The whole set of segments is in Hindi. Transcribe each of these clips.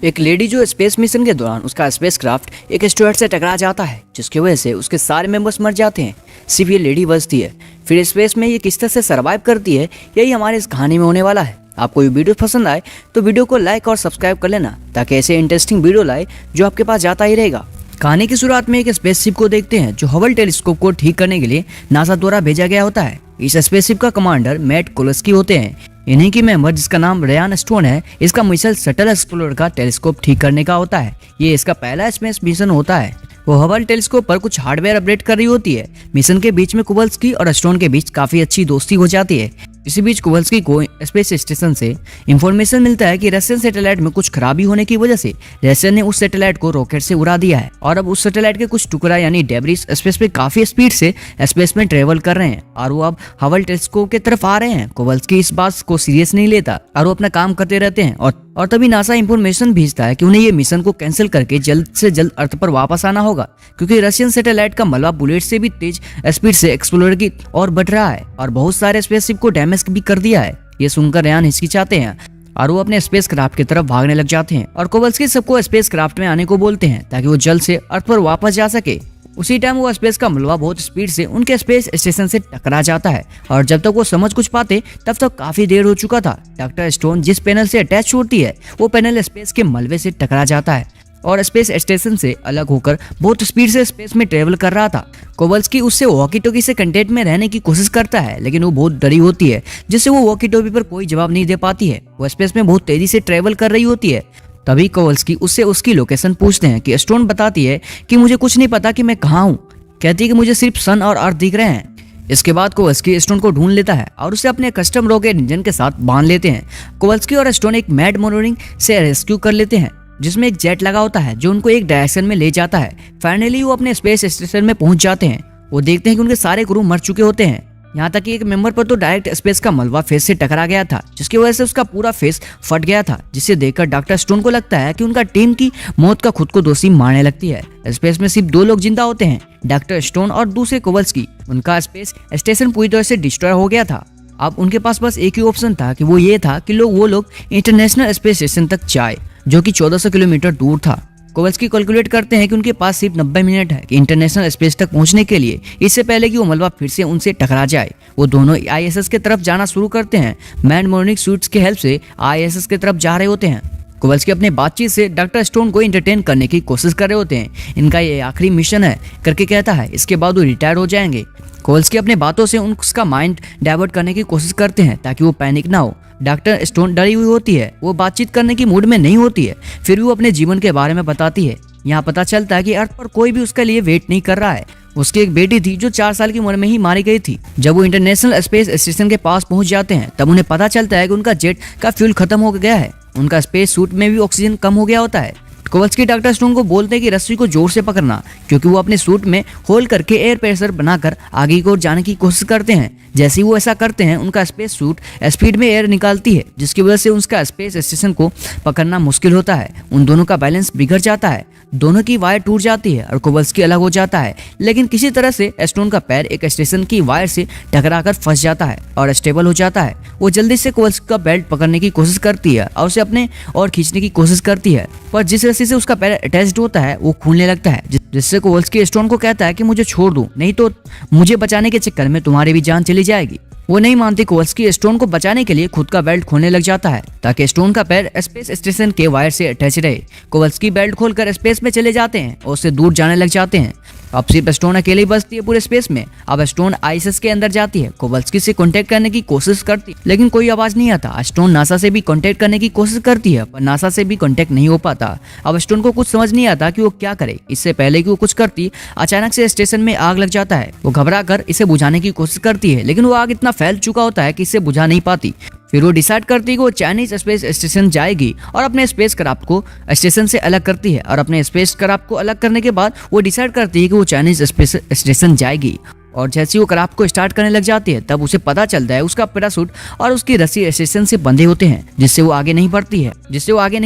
एक लेडी जो स्पेस मिशन के दौरान उसका स्पेसक्राफ्ट एक एस्टेरॉयड से टकरा जाता है, जिसकी वजह से उसके सारे मेंबर्स मर जाते हैं। सिर्फ ये लेडी बचती है। फिर स्पेस में ये किस तरह से सर्वाइव करती है, यही हमारे इस कहानी में होने वाला है। आपको ये वीडियो पसंद आए तो वीडियो को लाइक और सब्सक्राइब कर लेना, ताकि ऐसे इंटरेस्टिंग वीडियो लाए जो आपके पास जाता ही रहेगा। कहानी की शुरुआत में एक स्पेसशिप को देखते हैं जो हबल टेलीस्कोप को ठीक करने के लिए नासा द्वारा भेजा गया होता है। इस स्पेसशिप का कमांडर मैट कोलस्की होते हैं। इन्हीं की मेंबर जिसका नाम रेयान स्टोन है, इसका मिशन शटल एक्सप्लोरर का टेलीस्कोप ठीक करने का होता है। ये इसका पहला स्पेस मिशन होता है। वो हबल टेलीस्कोप पर कुछ हार्डवेयर अपडेट कर रही होती है। मिशन के बीच में कोवल्स्की और स्टोन के बीच काफी अच्छी दोस्ती हो जाती है। इसी बीच कोवल्स्की को स्पेस स्टेशन से इंफॉर्मेशन मिलता है कि रशियन सैटेलाइट में कुछ खराबी होने की वजह से रशियन ने उस सैटेलाइट को रॉकेट से उड़ा दिया है और अब उस सैटेलाइट के कुछ टुकड़ा यानी डेब्रिस स्पेस में काफी स्पीड से स्पेस में ट्रेवल कर रहे हैं और वो अब हबल टेलीस्कोप की तरफ आ रहे हैं। कोवल्स्की इस बात को सीरियस नहीं लेता और वो अपना काम करते रहते हैं और तभी नासा इंफॉर्मेशन भेजता है कि उन्हें ये मिशन को कैंसिल करके जल्द से जल्द अर्थ पर वापस आना होगा, क्योंकि रशियन सैटेलाइट का मलबा बुलेट से भी तेज स्पीड से एक्सप्लोरर की ओर बढ़ रहा है और बहुत सारे स्पेसशिप को डैमेज भी कर दिया है। ये सुनकर रेयान हिचकिचाते हैं और वो अपने स्पेस क्राफ्ट की तरफ भागने लग जाते हैं और कोवल्स्की सबको स्पेस क्राफ्ट में आने को बोलते हैं ताकि वो जल्द से अर्थ पर वापस जा सके। उसी टाइम वो स्पेस का मलबा बहुत स्पीड से उनके स्पेस स्टेशन से टकरा जाता है और जब तक वो समझ कुछ पाते तब तक काफी देर हो चुका था। डॉक्टर स्टोन जिस पैनल से अटैच होती है वो पैनल स्पेस के मलबे से टकरा जाता है और स्पेस स्टेशन से अलग होकर बहुत स्पीड से स्पेस में ट्रेवल कर रहा था। कोवल्स्की उससे वॉकी टॉकी से कांटेक्ट में रहने की कोशिश करता है, लेकिन वो बहुत डरी होती है, जिससे वो वॉकी टॉकी पर कोई जवाब नहीं दे पाती है। वो स्पेस में बहुत तेजी से ट्रेवल कर रही होती है। तभी कोवल्स्की उससे उसकी लोकेशन पूछते हैं कि स्टोन बताती है कि मुझे कुछ नहीं पता कि मैं कहाँ हूँ। कहती है कि मुझे सिर्फ सन और अर्थ दिख रहे हैं। इसके बाद कोवल्स्की स्टोन को ढूंढ लेता है और उसे अपने कस्टम रॉकेट इंजन के साथ बांध लेते हैं। कोवल्स्की और स्टोन एक मैड मॉर्निंग से रेस्क्यू कर लेते हैं, जिसमें एक जेट लगा होता है जो उनको एक डायरेक्शन में ले जाता है। फाइनली वो अपने स्पेस स्टेशन में पहुंच जाते हैं। वो देखते हैं कि उनके सारे क्रू मर चुके होते हैं। यहाँ तक कि एक मेंबर पर तो डायरेक्ट स्पेस का मलबा फेस से टकरा गया था, जिसकी वजह से उसका पूरा फेस फट गया था, जिसे देखकर डॉक्टर स्टोन को लगता है कि उनका टीम की मौत का खुद को दोषी मानने लगती है। स्पेस में सिर्फ दो लोग जिंदा होते हैं, डॉक्टर स्टोन और दूसरे कोवल्स्की। उनका स्पेस स्टेशन पूरी तरह से डिस्ट्रॉय हो गया था। अब उनके पास बस एक ही ऑप्शन था कि वो ये था कि वो लोग इंटरनेशनल स्पेस स्टेशन तक जाए, जो कि 1400 किलोमीटर दूर था। कोवल्स्की कैलकुलेट करते हैं कि उनके पास सिर्फ 90 मिनट है कि इंटरनेशनल स्पेस तक पहुंचने के लिए, इससे पहले कि वो मलबा फिर से उनसे टकरा जाए। वो दोनों आईएसएस की तरफ जाना शुरू करते हैं। मैन मॉर्निंग सूट्स की हेल्प से आईएसएस की तरफ जा रहे होते हैं। कोवल्स्की अपने बातचीत से डॉक्टर स्टोन को एंटरटेन करने की कोशिश कर रहे होते हैं। इनका ये आखिरी मिशन है करके कहता है, इसके बाद वो रिटायर हो जाएंगे। कोवल्स्की अपने बातों से उसका माइंड डाइवर्ट करने की कोशिश करते हैं ताकि वो पैनिक ना हो। डॉक्टर स्टोन डरी हुई होती है, वो बातचीत करने की मूड में नहीं होती है, फिर भी वो अपने जीवन के बारे में बताती है। यहाँ पता चलता है कि अर्थ पर कोई भी उसके लिए वेट नहीं कर रहा है। उसकी एक बेटी थी जो 4 साल की उम्र में ही मारी गई थी। जब वो इंटरनेशनल स्पेस स्टेशन के पास पहुंच जाते हैं तब उन्हें पता चलता है कि उनका जेट का फ्यूल खत्म हो गया है। उनका स्पेस सूट में भी ऑक्सीजन कम हो गया होता है। कोवल्स्की डॉक्टर स्टोन को बोलते हैं कि रस्सी को जोर से पकड़ना, क्योंकि वो अपने सूट में होल करके एयर प्रेशर बनाकर आगे की ओर जाने की कोशिश करते हैं। जैसे ही वो ऐसा करते हैं उनका स्पेस सूट स्पीड में एयर निकालती है, जिसकी वजह से उनका स्पेस स्टेशन को पकड़ना मुश्किल होता है। उन दोनों का बैलेंस बिगड़ जाता है, दोनों की वायर टूट जाती है और कोवल्स्की अलग हो जाता है। लेकिन किसी तरह से स्टोन का पैर एक स्टेशन की वायर से टकराकर फंस जाता है और स्टेबल हो जाता है। वो जल्दी से कोवल्स्की का बेल्ट पकड़ने की कोशिश करती है और उसे अपने और खींचने की कोशिश करती है, पर जिस रस्सी से उसका पैर अटैच्ड होता है वो खुलने लगता है, जिससे कोवल्स्की स्टोन को कहता है कि मुझे छोड़ दो, नहीं तो मुझे बचाने के चक्कर में तुम्हारी भी जान चली जाएगी। वो नहीं मानती। कोवल्स्की स्टोन को बचाने के लिए खुद का बेल्ट खोलने लग जाता है ताकि स्टोन का पैर स्पेस स्टेशन के वायर से अटैच रहे। कोवल्स्की बेल्ट खोलकर स्पेस में चले जाते हैं और उससे दूर जाने लग जाते हैं। अब सिर्फ स्टोन अकेले ही बचती है पूरे स्पेस में। अब स्टोन आईएसएस के अंदर जाती है, कोवल्स्की से कांटेक्ट करने की कोशिश करती, लेकिन कोई आवाज नहीं आता। स्टोन नासा से भी कांटेक्ट करने की कोशिश करती है, पर नासा से भी कांटेक्ट नहीं हो पाता। अब स्टोन को कुछ समझ नहीं आता कि वो क्या करे। इससे पहले कि वो कुछ करती, अचानक से स्टेशन में आग लग जाता है। वो घबरा कर इसे बुझाने की कोशिश करती है, लेकिन वो आग इतना फैल चुका होता है कि इसे बुझा नहीं पाती। फिर वो डिसाइड करती है कि वो चाइनीज स्पेस स्टेशन जाएगी और अपने स्पेस क्राफ्ट को स्टेशन से अलग करती है। और अपने स्पेस क्राफ्ट को अलग करने के बाद वो डिसाइड करती है कि वो चाइनीज स्पेस स्टेशन जाएगी। और जैसे वो क्राफ्ट को स्टार्ट करने लग जाती है तब उसे पता चलता है उसका पैराशूट और उसकी रस्सी स्टेशन से बंधे होते हैं, जिससे वो आगे नहीं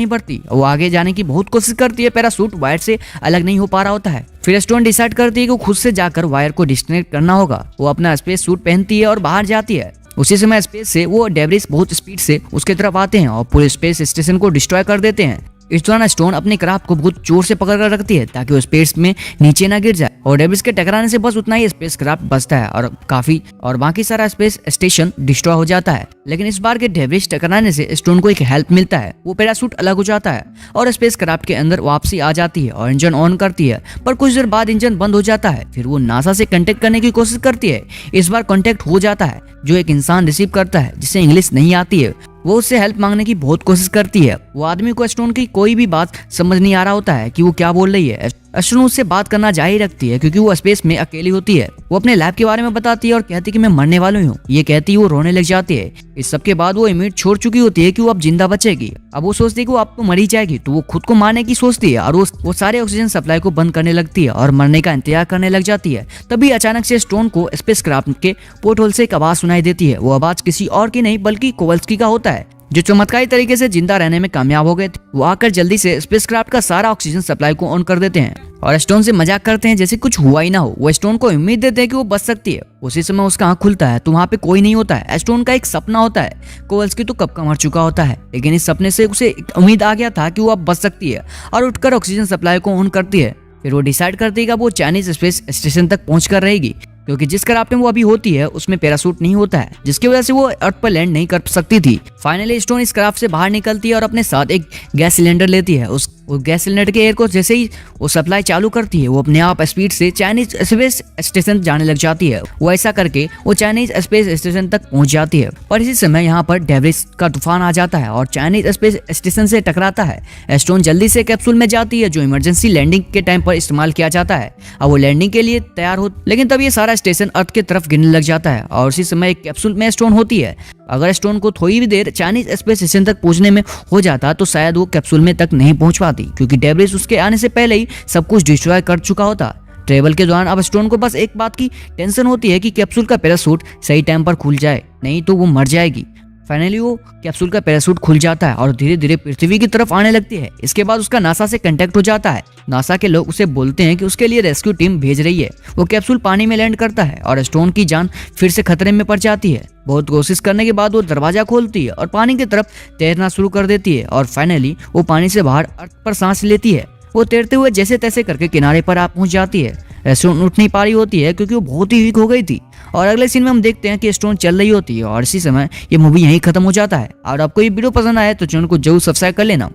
बढ़ती। वो आगे जाने की बहुत कोशिश करती है, पैराशूट वायर से अलग नहीं हो पा रहा होता है। फिर स्टोन डिसाइड करती है कि वो खुद से जाकर वायर को डिस्कनेक्ट करना होगा। वो अपना स्पेस सूट पहनती है और बाहर जाती है। उसी समय स्पेस से वो डेब्रिस बहुत स्पीड से उसके तरफ आते हैं और पूरे स्पेस स्टेशन को डिस्ट्रॉय कर देते हैं। इस दौरान स्टोन अपने क्राफ्ट को बहुत जोर से पकड़ कर रखती है ताकि वो स्पेस में नीचे ना गिर जाए, और डेविस के टकराने से बस उतना ही स्पेस क्राफ्ट बचता है और बाकी सारा स्पेस स्टेशन डिस्ट्रॉय हो जाता है। लेकिन इस बार के डेविस टकराने से स्टोन को एक हेल्प मिलता है, वो पैराशूट अलग हो जाता है और स्पेस क्राफ्ट के अंदर वापसी आ जाती है और इंजन ऑन करती है। पर कुछ देर बाद इंजन बंद हो जाता है। फिर वो नासा से कांटेक्ट करने की कोशिश करती है। इस बार कांटेक्ट हो जाता है, जो एक इंसान रिसीव करता है जिसे इंग्लिश नहीं आती है। वो उससे हेल्प मांगने की बहुत कोशिश करती है। वो आदमी को स्टोन की कोई भी बात समझ नहीं आ रहा होता है कि वो क्या बोल रही है। स्टोन उससे बात करना जारी रखती है क्योंकि वो स्पेस में अकेली होती है। वो अपने लैब के बारे में बताती है और कहती है कि मैं मरने वाली हूँ। ये कहती वो रोने लग जाती है। इस सब के बाद वो इमीट छोड़ चुकी होती है कि वो अब जिंदा बचेगी। अब वो सोचती है कि वो अब तो मरी जाएगी, तो वो खुद को मारने की सोचती है और वो सारे ऑक्सीजन सप्लाई को बंद करने लगती है और मरने का इंतजार करने लग जाती है। तभी अचानक से स्टोन को स्पेसक्राफ्ट के पोर्ट होल से एक आवाज सुनाई देती है। वो आवाज किसी और की नहीं बल्कि कोवल्स्की का होता है, जो चमत्कारी तरीके से जिंदा रहने में कामयाब हो गए थे। वो आकर जल्दी से स्पेसक्राफ्ट का सारा ऑक्सीजन सप्लाई को ऑन कर देते हैं और स्टोन से मजाक करते हैं जैसे कुछ हुआ ही ना हो। वो स्टोन को उम्मीद देते हैं कि वो बच सकती है। उसी समय उसका आंख खुलता है तो वहाँ पे कोई नहीं होता है। स्टोन का एक सपना होता है। कोवल्स्की तो कब का मर चुका होता है, लेकिन इस सपने से उसे एक उम्मीद आ गया था कि वो अब बच सकती है और उठकर ऑक्सीजन सप्लाई को ऑन करती है। फिर वो डिसाइड करती है कि वो चाइनीज स्पेस स्टेशन तक पहुंच कर रहेगी, क्योंकि जिस क्राफ्ट में वो अभी होती है उसमें पैराशूट नहीं होता है, जिसकी वजह से वो अर्थ पर लैंड नहीं कर सकती थी। फाइनली स्टोन इस क्राफ्ट से बाहर निकलती है और अपने साथ एक गैस सिलेंडर लेती है। उस गैस सिलेंडर के एयर को जैसे ही वो सप्लाई चालू करती है, वो अपने आप स्पीड से चाइनीज स्पेस स्टेशन जाने लग जाती है। वो ऐसा करके वो चाइनीज स्पेस स्टेशन तक पहुंच जाती है। और इसी समय यहाँ पर डेब्रिस का तूफान आ जाता है और चाइनीज स्पेस स्टेशन से टकराता है। स्टोन जल्दी से कैप्सूल में जाती है जो इमरजेंसी लैंडिंग के टाइम पर इस्तेमाल किया जाता है। अब वो लैंडिंग के लिए तैयार हो, लेकिन तब ये सारा स्टेशन अर्थ की तरफ गिरने लग जाता है और उसी समय एक कैप्सूल में स्टोन होती है। अगर स्टोन को थोड़ी भी देर चाइनीज स्पेस स्टेशन तक पहुंचने में हो जाता तो शायद वो कैप्सूल में तक नहीं पहुंच पाती, क्योंकि डेब्रिस उसके आने से पहले ही सब कुछ डिस्ट्रॉय कर चुका होता। ट्रेवल के दौरान अब स्टोन को बस एक बात की टेंशन होती है कि कैप्सूल का पैराशूट सही टाइम पर खुल जाए, नहीं तो वो मर जाएगी। फाइनली वो कैप्सूल का पैराशूट खुल जाता है और धीरे धीरे पृथ्वी की तरफ आने लगती है। इसके बाद उसका नासा से कांटेक्ट हो जाता है। नासा के लोग उसे बोलते हैं कि उसके लिए रेस्क्यू टीम भेज रही है। वो कैप्सूल पानी में लैंड करता है और स्टोन की जान फिर से खतरे में पड़ जाती है। बहुत कोशिश करने के बाद वो दरवाजा खोलती है और पानी की तरफ तैरना शुरू कर देती है और फाइनली वो पानी से बाहर अर्थ पर सांस लेती है। वो तैरते हुए जैसे तैसे करके किनारे पर आ पहुंच जाती है। स्टोन उठ नहीं पा रही होती है क्योंकि वो बहुत ही वीक हो गई थी। और अगले सीन में हम देखते हैं कि स्टोन चल रही होती है और इसी समय ये मूवी यहीं खत्म हो जाता है। और आपको ये वीडियो पसंद आया तो चैनल को जरूर सब्सक्राइब कर लेना।